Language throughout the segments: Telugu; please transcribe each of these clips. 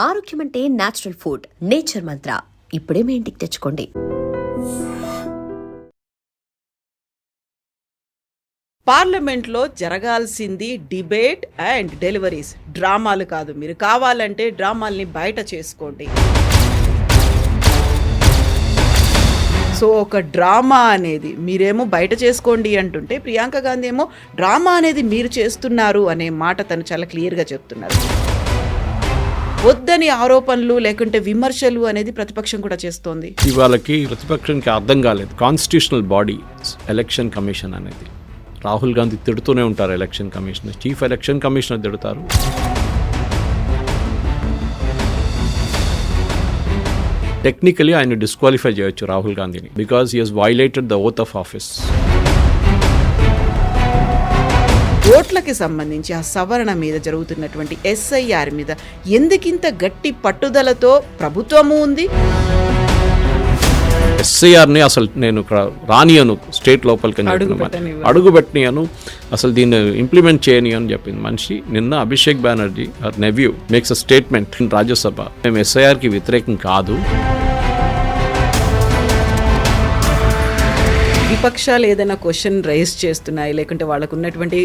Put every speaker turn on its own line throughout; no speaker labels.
ఆరోగ్యం అంటే నేచురల్ ఫుడ్. నేచర్ మంత్ర ఇప్పుడే మీ ఇంటికి తెచ్చుకోండి.
పార్లమెంట్లో జరగాల్సింది డిబేట్ అండ్ డెలివరీస్, డ్రామాలు కాదు. మీరు కావాలంటే డ్రామాల్ని బయట చేసుకోండి. సో ఒక డ్రామా అనేది మీరేమో బయట చేసుకోండి అంటుంటే, ప్రియాంక గాంధీ ఏమో డ్రామా అనేది మీరు చేస్తున్నారు అనే మాట తను చాలా క్లియర్గా చెప్తున్నారు. వద్దని ఆరోపణలు లేకుంటే విమర్శలు అనేది ప్రతిపక్షం కూడా చేస్తోంది.
ఇవాళకి ప్రతిపక్షానికి అర్థం కాలేదు కాన్స్టిట్యూషనల్ బాడీ ఎలక్షన్ కమిషన్ అనేది. రాహుల్ గాంధీ తిడుతూనే ఉంటారు election commissioner, chief election commissioner తిడతారు. టెక్నికలీ ఆయన డిస్క్వాలిఫై చేయొచ్చు రాహుల్ గాంధీని, because he has violated the oath of office.
ఓట్లకి సంబంధించి ఆ సవరణ మీద జరుగుతున్నటువంటి ఎస్ఐఆర్ మీద ఎందుకింత గట్టి పట్టుదలతో ప్రభుత్వము ఉంది?
ఎస్ఐఆర్ని అసలు నేను ఇక్కడ రానియను, స్టేట్ లోపలికి అడుగుపెట్టనియను, అసలు దీన్ని ఇంప్లిమెంట్ చేయని అని చెప్పింది మనిషి. నిన్న Abhishek Banerjee nephew makes a statement in Rajya Sabha, మేము ఎస్ఐఆర్కి వ్యతిరేకం కాదు.
విపక్షాలు ఏదైనా క్వశ్చన్ రైజ్ చేస్తున్నాయి, లేకుంటే వాళ్ళకు ఉన్నటువంటి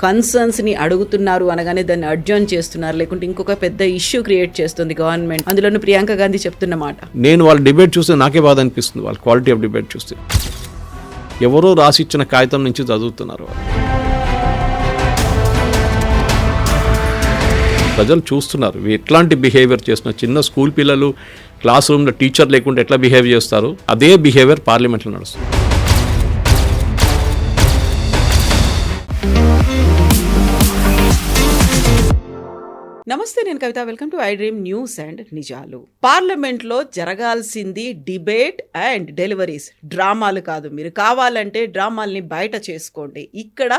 కన్సర్న్స్ని అడుగుతున్నారు అనగానే దాన్ని అడ్జర్న్ చేస్తున్నారు, లేకుంటే ఇంకొక పెద్ద ఇష్యూ క్రియేట్ చేస్తుంది గవర్నమెంట్. అందులోనూ ప్రియాంక గాంధీ చెప్తున్న మాట,
నేను వాళ్ళ డిబేట్ చూస్తే నాకే బాధ అనిపిస్తుంది. వాళ్ళ క్వాలిటీ ఆఫ్ డిబేట్ చూస్తే ఎవరో రాసిచ్చిన కాగితం నుంచి చదువుతున్నారు. ప్రజలు చూస్తున్నారు ఎట్లాంటి బిహేవియర్ చేస్తున్నారు. చిన్న స్కూల్ పిల్లలు క్లాస్ రూమ్లో టీచర్ లేకుండా ఎట్లా బిహేవ్ చేస్తారు, అదే బిహేవియర్ పార్లమెంట్లో నడుస్తుంది.
నమస్తే, నేను Kavitha. Welcome to I dream news and నిజాలు. పార్లమెంట్లో జరగాల్సింది డిబేట్ అండ్ డెలివరీస్, డ్రామాలు కాదు. మీరు కావాలంటే డ్రామాల్ని బయట చేసుకోండి. ఇక్కడ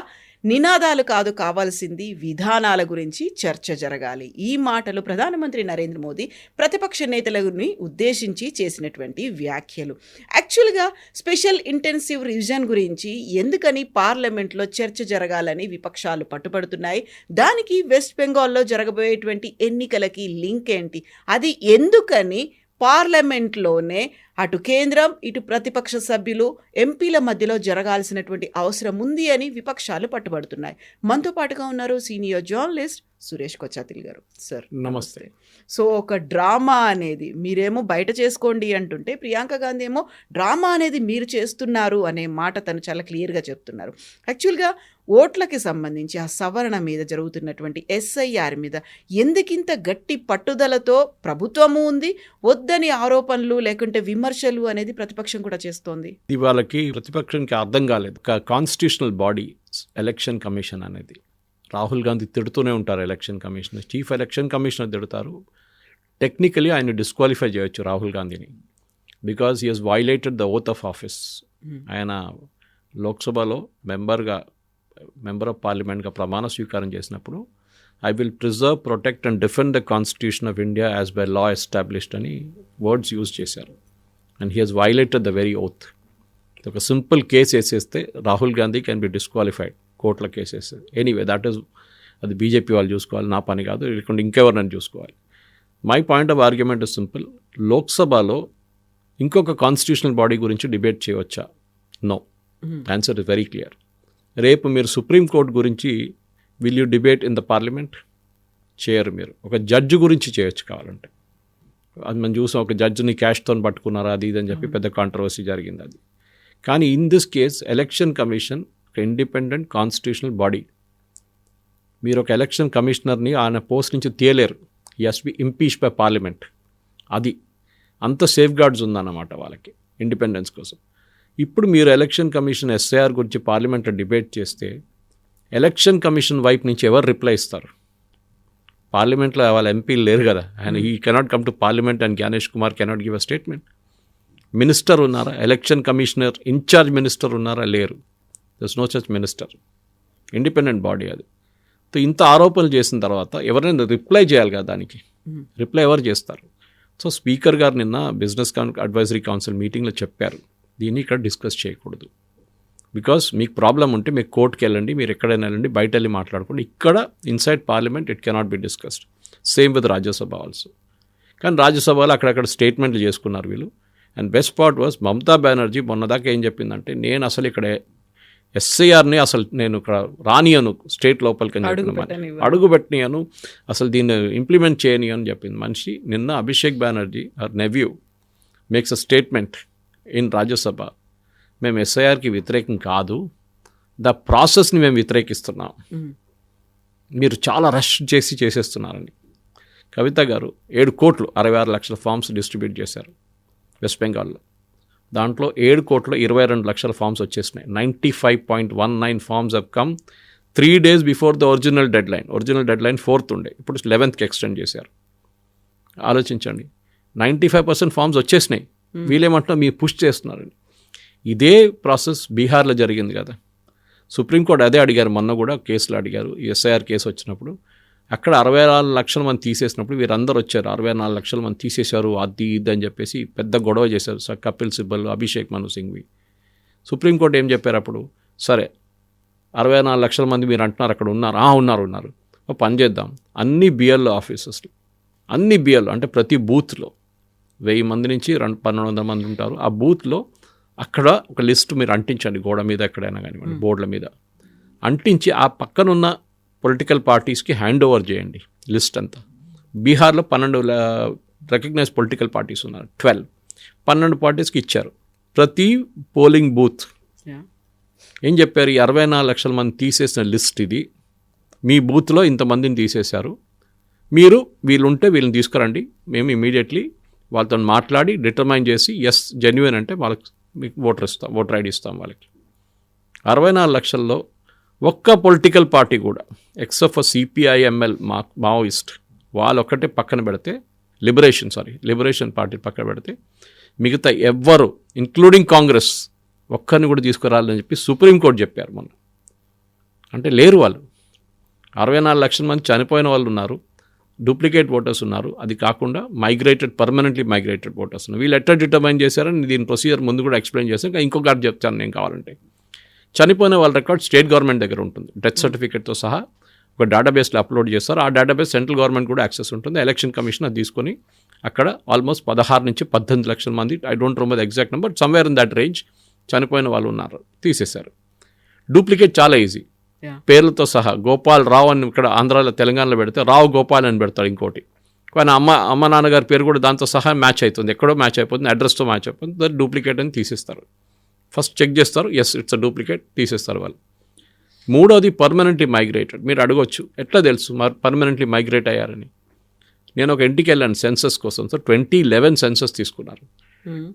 నినాదాలు కాదు కావాల్సింది, విధానాల గురించి చర్చ జరగాలి. ఈ మాటలు ప్రధానమంత్రి నరేంద్ర మోదీ ప్రతిపక్ష నేతలని ఉద్దేశించి చేసినటువంటి వ్యాఖ్యలు. యాక్చువల్గా స్పెషల్ ఇంటెన్సివ్ రివిజన్ గురించి ఎందుకని పార్లమెంట్లో చర్చ జరగాలని విపక్షాలు పట్టుపడుతున్నాయి? దానికి వెస్ట్ బెంగాల్లో జరగబోయేటువంటి ఎన్నికలకి లింక్ ఏంటి? అది ఎందుకని పార్లమెంట్లోనే అటు కేంద్రం ఇటు ప్రతిపక్ష సభ్యులు ఎంపీల మధ్యలో జరగాల్సినటువంటి అవసరం ఉంది అని విపక్షాలు పట్టుబడుతున్నాయి. మనతో పాటుగా ఉన్నారు సీనియర్ జర్నలిస్ట్ సురేష్ కొచ్చాతిల్ గారు. సార్
నమస్తే.
సో ఒక డ్రామా అనేది మీరేమో బయట చేసుకోండి అంటుంటే, ప్రియాంక గాంధీ ఏమో డ్రామా అనేది మీరు చేస్తున్నారు అనే మాట తను చాలా క్లియర్గా చెప్తున్నారు. యాక్చువల్గా ఓట్లకి సంబంధించి ఆ సవరణ మీద జరుగుతున్నటువంటి ఎస్ఐఆర్ మీద ఎందుకింత గట్టి పట్టుదలతో ప్రభుత్వము ఉంది, వద్దని ఆరోపణలు లేకుంటే విమర్శలు అనేది ప్రతిపక్షం కూడా చేస్తోంది.
ఇవాళకి ప్రతిపక్షానికి అర్థం కాలేదు కాన్స్టిట్యూషనల్ బాడీ ఎలక్షన్ కమిషన్ అనేది. రాహుల్ గాంధీ తిడుతూనే ఉంటారు election commissioner, chief election commissioner తిడతారు. టెక్నికలీ ఆయన డిస్క్వాలిఫై చేయొచ్చు రాహుల్ గాంధీని, because he has violated the oath of office. ఆయన లోక్సభలో మెంబర్ ఆఫ్ పార్లమెంట్గా ప్రమాణ స్వీకారం చేసినప్పుడు I will preserve, protect and defend the constitution of India as by law established అని వర్డ్స్ యూజ్ చేశారు. And he has violated the very oath. ఒక సింపుల్ కేసు వేసేస్తే Rahul Gandhi can be disqualified, కోర్టుల కేసెస్. ఎనీవే దట్ ఈస్, అది బీజేపీ వాళ్ళు చూసుకోవాలి, నా పని కాదు, లేకుంటే ఇంకెవరినైనా చూసుకోవాలి. My point of argument is simple. లోక్సభలో ఇంకొక కాన్స్టిట్యూషనల్ బాడీ గురించి డిబేట్ చేయవచ్చా? No. Answer is very clear. రేపు మీరు సుప్రీంకోర్టు గురించి will you debate in the parliament? చేయరు. మీరు ఒక జడ్జి గురించి చేయొచ్చు కావాలంటే. అది మనం చూసాం, ఒక జడ్జిని క్యాష్తో పట్టుకున్నారా అది ఇది అని చెప్పి పెద్ద కాంట్రవర్సీ జరిగింది అది. కానీ in this case election commission ఒక ఇండిపెండెంట్ కాన్స్టిట్యూషనల్ బాడీ. మీరు ఒక ఎలక్షన్ కమిషనర్ని ఆయన పోస్ట్ నుంచి తీయలేరు. He has be impeach by parliament. అది అంత సేఫ్ గార్డ్స్ ఉందన్నమాట వాళ్ళకి ఇండిపెండెన్స్ కోసం. ఇప్పుడు మీరు ఎలక్షన్ కమిషన్ ఎస్ఐఆర్ గురించి పార్లమెంట్లో డిబేట్ చేస్తే ఎలక్షన్ కమిషన్ వైపు నుంచి ఎవరు రిప్లై ఇస్తారు? పార్లమెంట్లో వాళ్ళ ఎంపీలు లేరు కదా. And he cannot come to parliament and Gyanesh Kumar cannot give a statement. Minister ఉన్నారా? ఎలక్షన్ కమిషనర్ ఇన్ఛార్జ్ మినిస్టర్ ఉన్నారా? లేరు. There's no such minister. Independent body అది. ఇంత ఆరోపణలు చేసిన తర్వాత ఎవరైనా రిప్లై చేయాలి కదా దానికి. రిప్లై ఎవరు చేస్తారు? సో స్పీకర్ గారు నిన్న బిజినెస్ అడ్వైజరీ కౌన్సిల్ మీటింగ్లో చెప్పారు, దీన్ని ఇక్కడ డిస్కస్ చేయకూడదు. బికాస్ మీకు ప్రాబ్లం ఉంటే మీకు కోర్టుకి వెళ్ళండి, మీరు ఎక్కడైనా వెళ్ళండి, బయట వెళ్ళి మాట్లాడుకోండి. ఇక్కడ inside parliament it cannot be discussed. Same with Rajya Sabha also. కానీ రాజ్యసభలో అక్కడక్కడ స్టేట్మెంట్లు చేసుకున్నారు వీళ్ళు. And best part was Mamata Banerjee మొన్నదాకా ఏం చెప్పిందంటే, నేను అసలు ఇక్కడ ఎస్ఐఆర్ని అసలు నేను ఇక్కడ రానియను స్టేట్ లోపలికి అని చెప్పిన అడుగుపెట్టనియను, అసలు దీన్ని ఇంప్లిమెంట్ చేయని అని చెప్పింది మనిషి. నిన్న Abhishek Banerjee our nephew makes a statement in Rajya Sabha, మేము ఎస్ఐఆర్కి వ్యతిరేకం కాదు, ద ప్రాసెస్ని మేము వ్యతిరేకిస్తున్నాం, మీరు చాలా రష్ చేసేస్తున్నారని. కవిత గారు 7 కోట్లు 66 లక్షల ఫామ్స్ డిస్ట్రిబ్యూట్ చేశారు వెస్ట్ బెంగాల్లో. దాంట్లో 7 కోట్ల 22 లక్షల ఫామ్స్ వచ్చేసినాయి. 95.19 forms have come 3 days before the original deadline. Original deadline 4th ఉండే, ఇప్పుడు 11th ఎక్స్టెండ్ చేశారు. ఆలోచించండి, 95% ఫామ్స్ వచ్చేసినాయి, వీళ్ళేమంటున్నా మీరు పుష్ చేస్తున్నారని. ఇదే ప్రాసెస్ బీహార్లో జరిగింది కదా. సుప్రీంకోర్టు అదే అడిగారు, మొన్న కూడా కేసులు అడిగారు. ఎస్ఐఆర్ కేసు వచ్చినప్పుడు అక్కడ 64 లక్షల మంది తీసేసినప్పుడు వీరందరూ వచ్చారు, 64 లక్షల మంది తీసేశారు, అది ఇది అని చెప్పేసి పెద్ద గొడవ చేశారు. సార్ కపిల్ సిబ్బల్, అభిషేక్ మను సింఘ్వి. సుప్రీంకోర్టు ఏం చెప్పారు అప్పుడు, సరే 64 లక్షల మంది మీరు అంటున్నారు అక్కడ ఉన్నారు, ఓ పని చేద్దాం, అన్ని బిఎల్ఓ ఆఫీసెస్లో, అన్ని బిఎల్ఓ అంటే ప్రతి బూత్లో 1000 మంది నుంచి 1200 మంది ఉంటారు. ఆ బూత్లో అక్కడ ఒక లిస్ట్ మీరు అంటించండి, గోడ మీద ఎక్కడైనా కానివ్వండి, బోర్డుల మీద అంటించి ఆ పక్కనున్న పొలిటికల్ పార్టీస్కి హ్యాండ్ ఓవర్ చేయండి లిస్ట్ అంతా. బీహార్లో 12 రికగ్నైజ్ పొలిటికల్ పార్టీస్ ఉన్నారు, 12 పార్టీస్కి ఇచ్చారు ప్రతి పోలింగ్ బూత్. ఏం చెప్పారు, ఈ 64 లక్షల మంది తీసేసిన లిస్ట్ ఇది, మీ బూత్లో ఇంతమందిని తీసేశారు, మీరు వీళ్ళుంటే వీళ్ళని తీసుకురండి, మేము ఇమీడియట్లీ వాళ్ళతో మాట్లాడి డిటర్మైన్ చేసి ఎస్ జెన్యున్ అంటే వాళ్ళకి మీకు ఓటర్ ఐడి ఇస్తాం వాళ్ళకి. 64 లక్షల్లో ఒక్క పొలిటికల్ పార్టీ కూడా ఎక్సెప్ట్ సిపిఐఎంఎల్ మావోయిస్ట్ వాళ్ళొక్కటే పక్కన పెడితే, లిబరేషన్ పార్టీ పక్కన పెడితే మిగతా ఎవ్వరు ఇంక్లూడింగ్ కాంగ్రెస్ ఒక్కరిని కూడా తీసుకురాలని చెప్పి సుప్రీంకోర్టు చెప్పారు మొన్న. అంటే లేరు వాళ్ళు. 64 లక్షల మంది చనిపోయిన వాళ్ళు ఉన్నారు, డూప్లికేట్ ఓటర్స్ ఉన్నారు, అది కాకుండా పర్మనెంట్లీ మైగ్రేటెడ్ ఓటర్స్ ఉన్నారు. వీళ్ళు ఎట్లా డిటర్మైన్ చేశారని దీని ప్రొసీజర్ ముందు కూడా ఎక్స్ప్లెయిన్ చేశాను. ఇంకొక చెప్తాను నేను కావాలంటే. చనిపోయిన వాళ్ళ రికార్డ్ స్టేట్ గవర్నమెంట్ దగ్గర ఉంటుంది, డెత్ సర్టిఫికేట్తో సహా ఒక డేటాబేస్లో అప్లోడ్ చేస్తారు. ఆ డేటాబేస్ సెంట్రల్ గవర్నమెంట్ కూడా యాక్సెస్ ఉంటుంది. ఎలక్షన్ కమిషన్ అది తీసుకొని అక్కడ ఆల్మోస్ట్ 16 నుంచి 18 లక్షల మంది, I don't remember exact number, somewhere in that range చనిపోయిన వాళ్ళు ఉన్నారు, తీసేశారు. డూప్లికేట్ చాలా ఈజీ, పేర్లతో సహా గోపాల్ రావు అని ఇక్కడ ఆంధ్రాలో తెలంగాణలో పెడితే రావు గోపాల్ అని పెడతాడు ఇంకోటి, కానీ అమ్మ నాన్నగారి పేరు కూడా దాంతో సహా మ్యాచ్ అవుతుంది, ఎక్కడో మ్యాచ్ అయిపోతుంది, అడ్రస్తో మ్యాచ్ అయిపోతుంది, దాన్ని డూప్లికేట్ అని తీసేస్తారు. ఫస్ట్ చెక్ చేస్తారు, ఎస్ ఇట్స్ అ డూప్లికేట్, తీసేస్తారు వాళ్ళు. మూడోది పర్మనెంట్లీ మైగ్రేటెడ్. మీరు అడగొచ్చు ఎట్లా తెలుసు పర్మనెంట్లీ మైగ్రేట్ అయ్యారని. నేను ఒక ఇంటికి వెళ్ళాను సెన్సస్ కోసం. సో 2011 సెన్సస్ తీసుకున్నారు.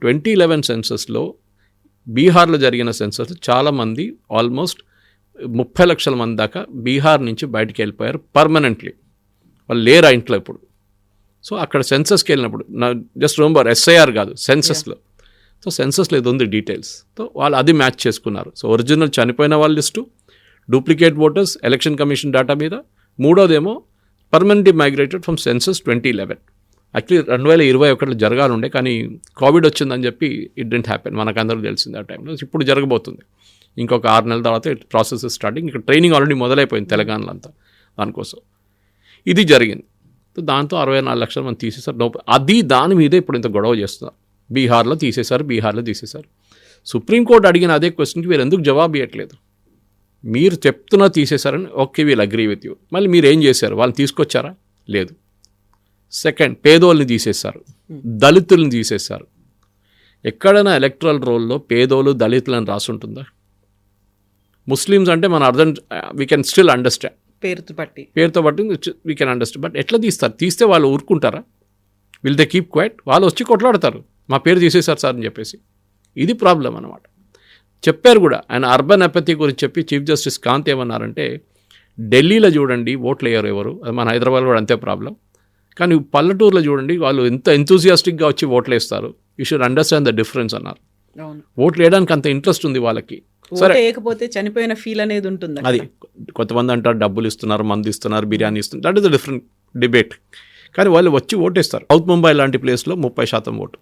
2011 సెన్సస్లో బీహార్లో జరిగిన సెన్సస్ చాలామంది ఆల్మోస్ట్ 30 లక్షల మంది దాకా బీహార్ నుంచి బయటికి వెళ్ళిపోయారు పర్మనెంట్లీ, వాళ్ళు లేరు ఆ ఇంట్లో ఇప్పుడు. సో అక్కడ సెన్సస్కి వెళ్ళినప్పుడు జస్ట్ రిమెంబర్ ఎస్ఐఆర్ కాదు సెన్సస్లో. సో సెన్సస్లో ఇది ఉంది డీటెయిల్స్. సో వాళ్ళు అది మ్యాచ్ చేసుకున్నారు. సో ఒరిజినల్ చనిపోయిన వాళ్ళ list, duplicate voters election commission data మీద, మూడోదేమో permanently migrated from census 2011. Actually 2021 జరగాలండే, కానీ కోవిడ్ వచ్చిందని చెప్పి ఇట్ డెంట్ హ్యాపెన్, మనకందరూ తెలిసింది ఆ టైంలో. ఇప్పుడు జరగబోతుంది, ఇంకొక 6 నెలల తర్వాత ప్రాసెస్ స్టార్టింగ్. ఇక్కడ ట్రైనింగ్ ఆల్రెడీ మొదలైపోయింది తెలంగాణలో అంతా దానికోసం. ఇది జరిగింది. దాంతో 64 లక్షల మంది తీసేశారు. అది దాని మీదే ఇప్పుడు ఇంత గొడవ చేస్తున్నారు. బీహార్లో తీసేశారు. సుప్రీంకోర్టు అడిగిన అదే క్వశ్చన్కి వీరు ఎందుకు జవాబు ఇవ్వట్లేదు? మీరు చెప్తున్నా తీసేశారని, okay we'll agree with you. మళ్ళీ మీరు ఏం చేశారు? వాళ్ళని తీసుకొచ్చారా? లేదు. సెకండ్, పేదోళ్ళని తీసేశారు, దళితుల్ని తీసేశారు. ఎక్కడైనా ఎలక్ట్రల్ రోల్లో పేదోళ్ళు దళితులని రాసుంటుందా? ముస్లిమ్స్ అంటే మన అర్థం వీ కెన్ స్టిల్ అండర్స్టాండ్, పేరుతో బట్టి వీ కెన్ అండర్స్టాండ్. బట్ ఎట్లా తీస్తారు? తీస్తే వాళ్ళు ఊరుకుంటారా? Will they keep quiet? వాళ్ళు వచ్చి కొట్లాడతారు, మా పేరు తీసేశారు సార్ అని చెప్పేసి. ఇది ప్రాబ్లం అన్నమాట. చెప్పారు కూడా ఆయన అర్బన్ అపతి గురించి చెప్పి చీఫ్ జస్టిస్ కాంత్ ఏమన్నారంటే, ఢిల్లీలో చూడండి ఓట్లు వేయరు ఎవరు, మన హైదరాబాద్ కూడా అంతే ప్రాబ్లం, కానీ పల్లెటూరులో చూడండి వాళ్ళు ఎంత ఎంతూజియాస్టిక్గా వచ్చి ఓట్లు వేస్తారు. You should understand the difference అన్నారు. ఓట్లు వేయడానికి అంత ఇంట్రెస్ట్ ఉంది వాళ్ళకి.
సరే, లేకపోతే చనిపోయిన ఫీల్ అనేది ఉంటుంది.
అది కొంతమంది అంటారు డబ్బులు ఇస్తున్నారు, మందు ఇస్తున్నారు, బిర్యానీ ఇస్తున్నారు, that is the different debate. కానీ వాళ్ళు వచ్చి ఓటేస్తారు. సౌత్ ముంబై లాంటి ప్లేస్లో 30% vote,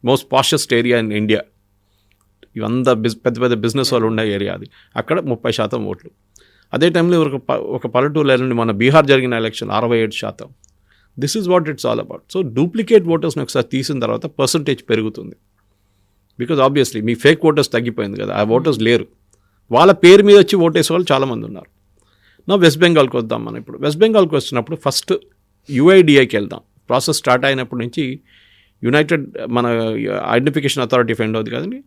most poshest area in India, ఇవంతా పెద్ద బిజినెస్ వాళ్ళు ఉండే ఏరియా అది. అక్కడ 30% ఓట్లు. అదే టైంలో ఒక పల్లెటూరులో నుండి మన బీహార్ జరిగిన election 67%, this is what it's all about. So duplicate ఓటర్స్ని ఒకసారి తీసిన తర్వాత పర్సంటేజ్ పెరుగుతుంది. బికాజ్ ఆబ్వియస్లీ మీ ఫేక్ ఓటర్స్ తగ్గిపోయింది కదా, ఆ ఓటర్స్ లేరు. వాళ్ళ పేరు మీద వచ్చి ఓటేసే వాళ్ళు చాలామంది ఉన్నారు. నా వెస్ట్ బెంగాల్కి వద్దాం. మనం ఇప్పుడు వెస్ట్ బెంగాల్కి వచ్చినప్పుడు ఫస్ట్ యుఐడిఐకి వెళ్దాం. ప్రాసెస్ స్టార్ట్ అయినప్పటి నుంచి యునైటెడ్ మన ఐడెంటిఫికేషన్ అథారిటీ ఆఫ్ ఇండియా ఉంది కదండి,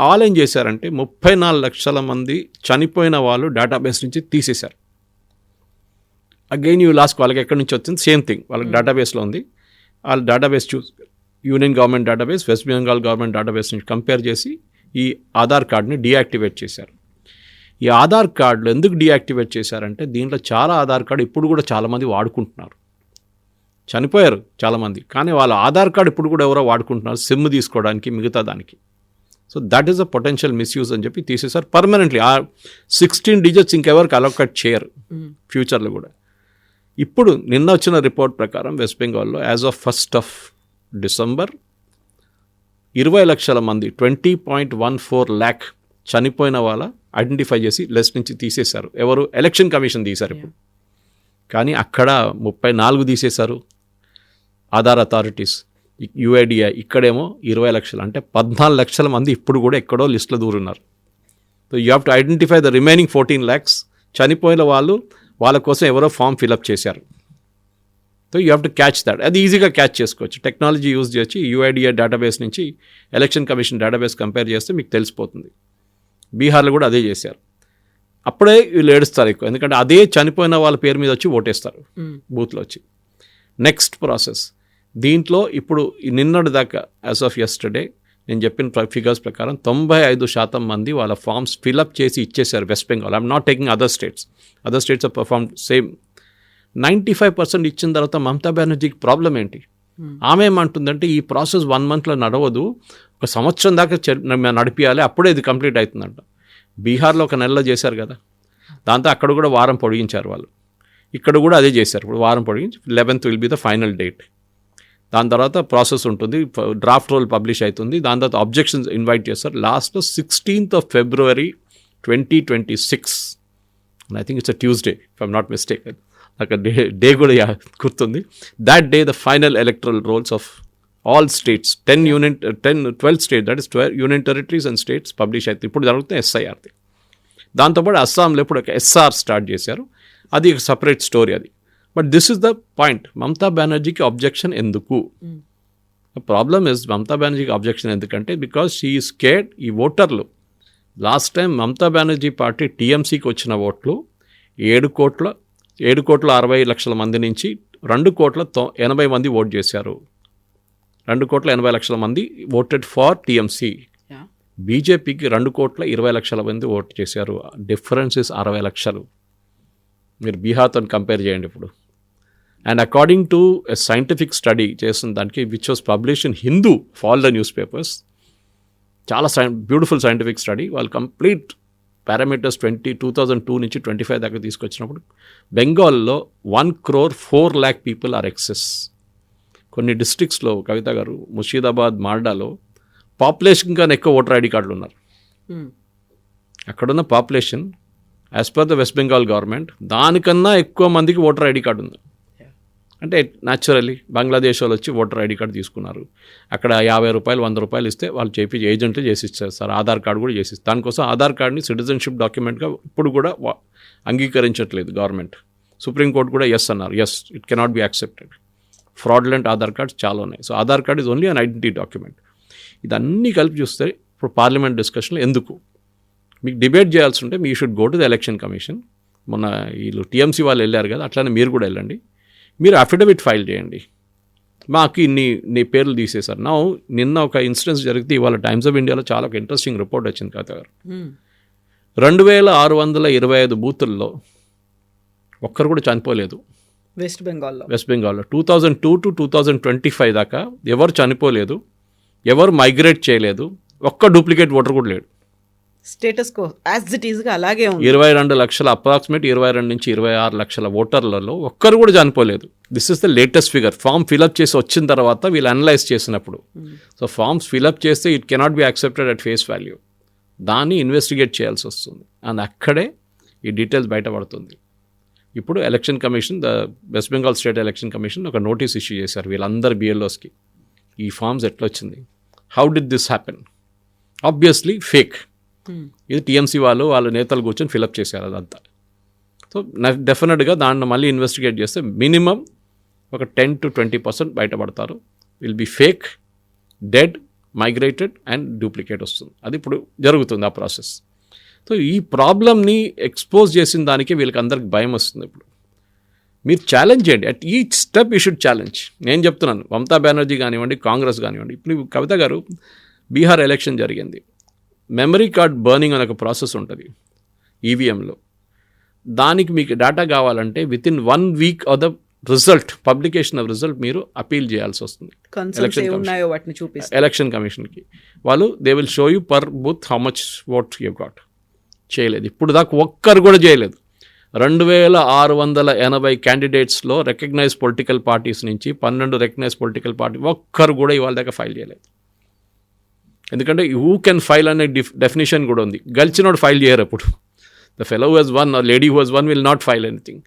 వాళ్ళు ఏం చేశారంటే 34 లక్షల మంది చనిపోయిన వాళ్ళు డేటాబేస్ నుంచి తీసేశారు. అగైన్ యూ లాస్ట్ వాళ్ళకి ఎక్కడి నుంచి వచ్చింది సేమ్ థింగ్, వాళ్ళకి డేటాబేస్లో ఉంది. వాళ్ళ database union government database, west Bengal government database నుంచి కంపేర్ చేసి ఈ ఆధార్ కార్డ్ని డీయాక్టివేట్ చేశారు. ఈ ఆధార్ కార్డులు ఎందుకు డీయాక్టివేట్ చేశారంటే దీంట్లో చాలా ఆధార్ కార్డు ఇప్పుడు కూడా చాలామంది వాడుకుంటున్నారు. చనిపోయారు చాలామంది, కానీ వాళ్ళ ఆధార్ కార్డు ఇప్పుడు కూడా ఎవరో వాడుకుంటున్నారు సిమ్ తీసుకోవడానికి, మిగతా దానికి. So that is a potential misuse అని చెప్పి తీసేశారు పర్మనెంట్లీ. ఆ 16 డిజిట్స్ ఇంకెవరికి అలొకేట్ చేయరు ఫ్యూచర్లో కూడా. ఇప్పుడు నిన్న వచ్చిన రిపోర్ట్ ప్రకారం వెస్ట్ బెంగాల్లో యాజ్ ఆఫ్ 1st డిసెంబర్ 20 లక్షల మంది 20.14 lakh చనిపోయిన వాళ్ళ ఐడెంటిఫై చేసి లిస్ట్ నుంచి తీసేశారు. ఎవరు? ఎలక్షన్ కమిషన్ తీశారు ఇప్పుడు. కానీ అక్కడ 34 తీసేశారు ఆధార్ అథారిటీస్, యుఐడిఐ. ఇక్కడేమో 20 లక్షలు, అంటే 14 లక్షల మంది ఇప్పుడు కూడా ఎక్కడో లిస్టులో దూరున్నారు. So you have to identify the remaining 14 lakhs. చనిపోయిన వాళ్ళు, వాళ్ళ కోసం ఎవరో ఫామ్ ఫిలప్ చేశారు. So you have to catch that. అది ఈజీగా క్యాచ్ చేసుకోవచ్చు. టెక్నాలజీ యూజ్ చేసి యుఐడిఐ డేటాబేస్ నుంచి ఎలక్షన్ కమిషన్ డేటాబేస్ కంపేర్ చేస్తే మీకు తెలిసిపోతుంది. బీహార్లో కూడా అదే చేశారు. అప్పుడే వీళ్ళు ఏడుస్తారు ఎక్కువ, ఎందుకంటే అదే చనిపోయిన వాళ్ళ పేరు మీద వచ్చి ఓటేస్తారు బూత్లో వచ్చి. నెక్స్ట్ ప్రాసెస్ దీంట్లో ఇప్పుడు నిన్నటి దాకా యాజ్ ఆఫ్ యెస్టర్డే నేను చెప్పిన ఫిగర్స్ ప్రకారం 95% మంది వాళ్ళ ఫామ్స్ ఫిలప్ చేసి ఇచ్చేశారు West Bengal. I'm not taking other states are perform same. 95% ఇచ్చిన తర్వాత మమతా బెనర్జీకి ప్రాబ్లం ఏంటి? ఆమె ఏమంటుందంటే ఈ ప్రాసెస్ 1 monthలో నడవదు, 1 సంవత్సరం దాకా నడిపియాలి, అప్పుడే ఇది కంప్లీట్ అవుతుందంట. బీహార్లో 1 నెలలో చేశారు కదా, దాంతో అక్కడ కూడా వారం పొడిగించారు వాళ్ళు. ఇక్కడ కూడా అదే చేశారు, ఇప్పుడు వారం పొడిగించి 11th will be the final date. దాని తర్వాత ప్రాసెస్ ఉంటుంది, డ్రాఫ్ట్ రోల్ పబ్లిష్ అవుతుంది, దాని తర్వాత అబ్జెక్షన్స్ ఇన్వైట్ చేస్తారు. లాస్ట్లో 16th February 2026, I think it's a Tuesday if I'm not mistake, నాకు డే కూడా గుర్తుంది. That day the final electoral rolls of all states 12 states, that is 12 union territories and states publish అవుతుంది. ఇప్పుడు జరుగుతుంది ఎస్ఐఆర్ది. దాంతోపాటు అస్సాంలో ఇప్పుడు ఒక ఎస్ఆర్ స్టార్ట్ చేశారు, అది ఒక సపరేట్ స్టోరీ అది. But this is the point, Mamata బెనర్జీకి అబ్జెక్షన్ ఎందుకు? ప్రాబ్లమ్ ఇస్ మమతా బెనర్జీకి అబ్జెక్షన్ ఎందుకంటే బికాజ్ షీ ఈజ్ స్కేర్డ్. ఈ ఓటర్లు last time Mamata Banerjee party టీఎంసీకి వచ్చిన ఓట్లు 7,60,00,000 మంది నుంచి 2,80,00,000 మంది ఓట్ చేశారు. 2,80,00,000 మంది ఓటెడ్ ఫార్ టీఎంసీ. బీజేపీకి 2,20,00,000 మంది ఓట్ చేశారు. డిఫరెన్స్ ఇస్ 60 లక్షలు. మీరు బీహార్తో కంపేర్ చేయండి ఇప్పుడు. And according to a scientific study చేసిన దానికి which was publish in Hindu fall the news papers, చాలా బ్యూటిఫుల్ సైంటిఫిక్ స్టడీ. వాళ్ళు కంప్లీట్ పారామీటర్స్ 2002 నుంచి 25 దాకా తీసుకొచ్చినప్పుడు బెంగాల్లో 1,04,00,000 పీపుల్ ఆర్ ఎక్సెస్. కొన్ని డిస్ట్రిక్ట్స్లో కవిత గారు, ముషీదాబాద్, మాల్డాలో పాపులేషన్ కన్నా ఎక్కువ ఓటర్ ఐడి కార్డులు ఉన్నారు. అక్కడున్న population as per the west Bengal government దానికన్నా ఎక్కువ మందికి ఓటర్ ఐడి కార్డు ఉంది. అంటే న్యాచురల్లీ బంగ్లాదేశ్ వాళ్ళు వచ్చి ఓటర్ ఐడి కార్డు తీసుకున్నారు. అక్కడ 50 రూపాయలు 100 రూపాయలు ఇస్తే వాళ్ళు ఏజెంట్లు చేసిస్తారు సార్. ఆధార్ కార్డు కూడా చేసిస్తారు. దానికోసం ఆధార్ కార్డుని సిటిజన్షిప్ డాక్యుమెంట్గా ఇప్పుడు కూడా అంగీకరించట్లేదు గవర్నమెంట్. సుప్రీంకోర్టు కూడా ఎస్ అన్నారు, yes it cannot be accepted. Fraudulent Aadhaar cards చాలా ఉన్నాయి. So Aadhaar card is only an identity document. ఇదన్నీ కలిపి చూస్తే ఇప్పుడు పార్లమెంట్ డిస్కషన్లో ఎందుకు మీకు డిబేట్ చేయాల్సి ఉంటే మీ should go to the election commission. మొన్న వీళ్ళు టీఎంసీ వాళ్ళు వెళ్ళారు కదా, అట్లానే మీరు కూడా వెళ్ళండి. మీరు అఫిడవిట్ ఫైల్ చేయండి, మాకు నీ పేర్లు తీసేశారు. నిన్న ఒక ఇన్సిడెన్స్ జరిగితే ఇవాళ టైమ్స్ ఆఫ్ ఇండియాలో చాలా ఒక ఇంట్రెస్టింగ్ రిపోర్ట్ వచ్చింది కథ గారు. 2,625 బూతుల్లో ఒక్కరు కూడా చనిపోలేదు
వెస్ట్ బెంగాల్లో.
2002 to 2025 దాకా ఎవరు చనిపోలేదు, ఎవరు మైగ్రేట్ చేయలేదు, ఒక్క డూప్లికేట్ ఓటర్ కూడా లేడు.
స్టేటస్ కో యాజ్ ఇట్ ఈస్గా అలాగే ఉంది.
22 లక్షల అప్రాక్సిమేట్ 22 నుంచి 26 లక్షల ఓటర్లలో ఒక్కరు కూడా చనిపోలేదు. This is the latest figure. Form fill up చేసి వచ్చిన తర్వాత వీళ్ళు అనలైజ్ చేసినప్పుడు. సో ఫామ్స్ ఫిలప్ చేస్తే it cannot be accepted at face value. దాన్ని ఇన్వెస్టిగేట్ చేయాల్సి వస్తుంది. అండ్ అక్కడే ఈ డీటెయిల్స్ బయటపడుతుంది. ఇప్పుడు election commission, west Bengal state election commission ఒక నోటీస్ ఇష్యూ చేశారు వీళ్ళందరి బిఎల్ఓస్కి. ఈ ఫామ్స్ ఎట్లా వచ్చింది, how did this happen? Obviously fake. ఇది టీఎంసీ వాళ్ళ నేతలు కూర్చొని ఫిలప్ చేశారు అదంతా. సో డెఫినెట్గా దాన్ని మళ్ళీ ఇన్వెస్టిగేట్ చేస్తే మినిమం ఒక 10 to 20% బయటపడతారు. Will be fake, dead, migrated and duplicate వస్తుంది. అది ఇప్పుడు జరుగుతుంది ఆ ప్రాసెస్. సో ఈ ప్రాబ్లమ్ని ఎక్స్పోజ్ చేసిన దానికే వీళ్ళకి అందరికి భయం వస్తుంది. ఇప్పుడు మీరు ఛాలెంజ్ చేయండి, at each step you should challenge. నేను చెప్తున్నాను, మమతా బెనర్జీ కానివ్వండి, కాంగ్రెస్ కానివ్వండి. ఇప్పుడు కవిత గారు బీహార్ ఎలక్షన్ జరిగింది, మెమరీ కార్డ్ బర్నింగ్ అనే ఒక ప్రాసెస్ ఉంటుంది ఈవీఎంలో. దానికి మీకు డేటా కావాలంటే with in 1 week of the result, publication of result మీరు అపీల్ చేయాల్సి వస్తుంది ఎలక్షన్ కమిషన్కి. వాళ్ళు they will show you per booth how much vote you got. చేయలేదు ఇప్పుడు దాకా, ఒక్కరు కూడా చేయలేదు. 2680 క్యాండిడేట్స్లో రికగ్నైజ్ పొలిటికల్ పార్టీస్ నుంచి 12 రికగ్నైజ్ పొలిటికల్ పార్టీ ఒక్కరు కూడా ఇవాళ దాకా ఫైల్ చేయలేదు. ఎందుకంటే హూ కెన్ ఫైల్ అనే డెఫినేషన్ కూడా ఉంది. గెలిచినోడు ఫైల్ చేయరు. అప్పుడు the fellow who has one or lady who has one will not file anything.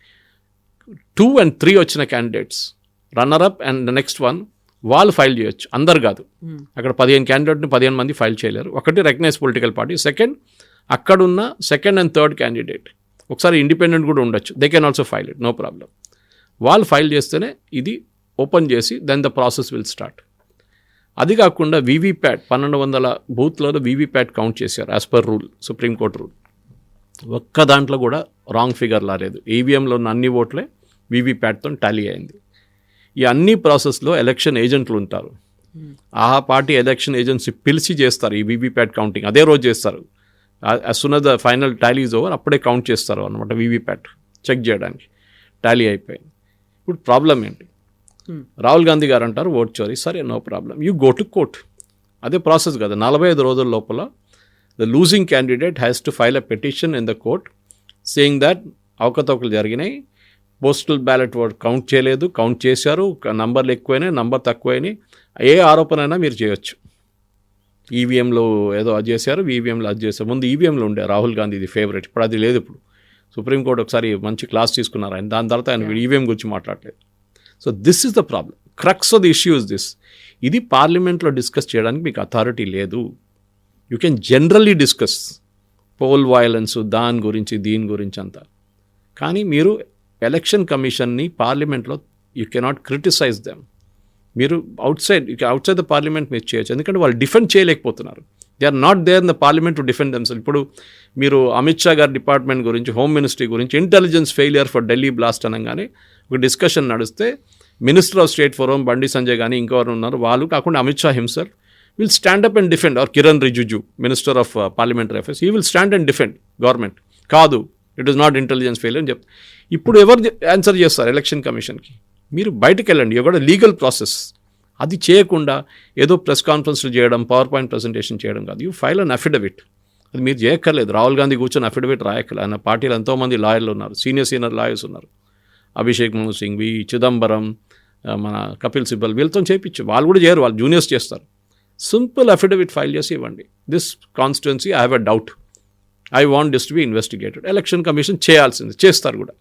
2 and 3 వచ్చిన candidates, runner up and the next one, వాళ్ళు ఫైల్ చేయొచ్చు, అందరు కాదు. అక్కడ 15 క్యాండిడేట్ని 15 మంది ఫైల్ చేయలేరు. ఒకటి రికగ్నైజ్ పొలిటికల్ పార్టీ, సెకండ్ అక్కడున్న సెకండ్ అండ్ థర్డ్ క్యాండిడేట్, ఒకసారి ఇండిపెండెంట్ కూడా ఉండొచ్చు, they can also file it, no problem. వాళ్ళు ఫైల్ చేస్తేనే ఇది ఓపెన్ చేసి then the process will start. అది కాకుండా వీవీప్యాట్ 1200 బూత్లలో వీవీప్యాట్ కౌంట్ చేశారు as per rule, supreme court rule. ఒక్క దాంట్లో కూడా రాంగ్ ఫిగర్ రాలేదు. ఈవీఎంలో ఉన్న అన్ని ఓట్లే వీవీప్యాట్తో టాలీ అయింది. ఈ అన్ని ప్రాసెస్లో ఎలక్షన్ ఏజెంట్లు ఉంటారు. ఆ పార్టీ ఎలక్షన్ ఏజెన్సీ పిలిచి చేస్తారు ఈ వీవీప్యాట్ కౌంటింగ్, అదే రోజు చేస్తారు. as soon as the final Tally is over అప్పుడే కౌంట్ చేస్తారు అనమాట వీవీప్యాట్ చెక్ చేయడానికి. టాలీ అయిపోయింది. ఇప్పుడు ప్రాబ్లం ఏంటి? రాహుల్ గాంధీ గారు అంటారు ఓట్ చోరీ, సరే no problem, you go to court. అదే ప్రాసెస్ కదా, 45 రోజుల లోపల the losing candidate has to file a petition in the court saying that అవకతవకలు జరిగినాయి, పోస్టల్ బ్యాలెట్ ఓట్ కౌంట్ చేయలేదు, కౌంట్ చేశారు, నంబర్లు ఎక్కువైనాయి, నంబర్ తక్కువైనాయి, ఏ ఆరోపణ అయినా మీరు చేయొచ్చు. ఈవీఎంలో ఏదో అది చేశారు, ఈవీఎంలో అది చేశారు. ముందు ఈవీఎంలో ఉండే రాహుల్ గాంధీది ఫేవరెట్, ఇప్పుడు అది లేదు. ఇప్పుడు సుప్రీంకోర్టు ఒకసారి మంచి క్లాస్ తీసుకున్నారు ఆయన, దాని తర్వాత ఆయన ఈవీఎం గురించి మాట్లాడలేదు. So this is the problem, crux of the issue is this. ఇది పార్లమెంట్లో డిస్కస్ చేయడానికి మీకు అథారిటీ లేదు. You can generally discuss poll violence, దాని గురించి దీని గురించి అంతా, కానీ మీరు ఎలక్షన్ కమిషన్ని పార్లమెంట్లో యూ కెనాట్ క్రిటిసైజ్ దెమ్. మీరు అవుట్ సైడ్ ద పార్లమెంట్ మీరు చేయొచ్చు, ఎందుకంటే వాళ్ళు డిఫెండ్ చేయలేకపోతున్నారు. They are not there in the parliament to defend themselves. ఇప్పుడు మీరు అమిత్ షా గారి డిపార్ట్మెంట్ గురించి, హోమ్ మినిస్ట్రీ గురించి intelligence failure for Delhi blast అనగానే ఒక డిస్కషన్ నడిస్తే minister of state for home Bandi Sanjay కానీ ఇంకెవరు ఉన్నారు, వాళ్ళు కాకుండా Amit Shah himself will stand up and defend, or Kiran Rijiju minister of parliamentary affairs, he will stand and defend government. కాదు, it is not intelligence failure అని చెప్తారు. ఇప్పుడు ఎవరు ఆన్సర్ చేస్తారు ఎలక్షన్ కమిషన్కి? మీరు బయటకు వెళ్ళండి, ఒక లీగల్ ప్రాసెస్. అది చేయకుండా ఏదో ప్రెస్ కాన్ఫరెన్స్లు చేయడం, పవర్ పాయింట్ ప్రజెంటేషన్ చేయడం కాదు. You file an affidavit. అది మీరు చేయక్కర్లేదు. రాహుల్ గాంధీ కూర్చొని అఫిడవిట్ రాయక్కర్లేదు. ఆయన పార్టీలో ఎంతోమంది లాయర్లు ఉన్నారు, సీనియర్ లాయర్స్ ఉన్నారు. అభిషేక్ మను సింఘ్వి, చిదంబరం, మన కపిల్ సిబ్బల్, వీళ్ళతో చేయించు. వాళ్ళు కూడా చేయరు, వాళ్ళు జూనియర్స్ చేస్తారు. సింపుల్ అఫిడవిట్ ఫైల్ చేసి ఇవ్వండి, this constituency I have a doubt, I want this to be investigated. Election commission చేయాల్సింది, చేస్తారు కూడా,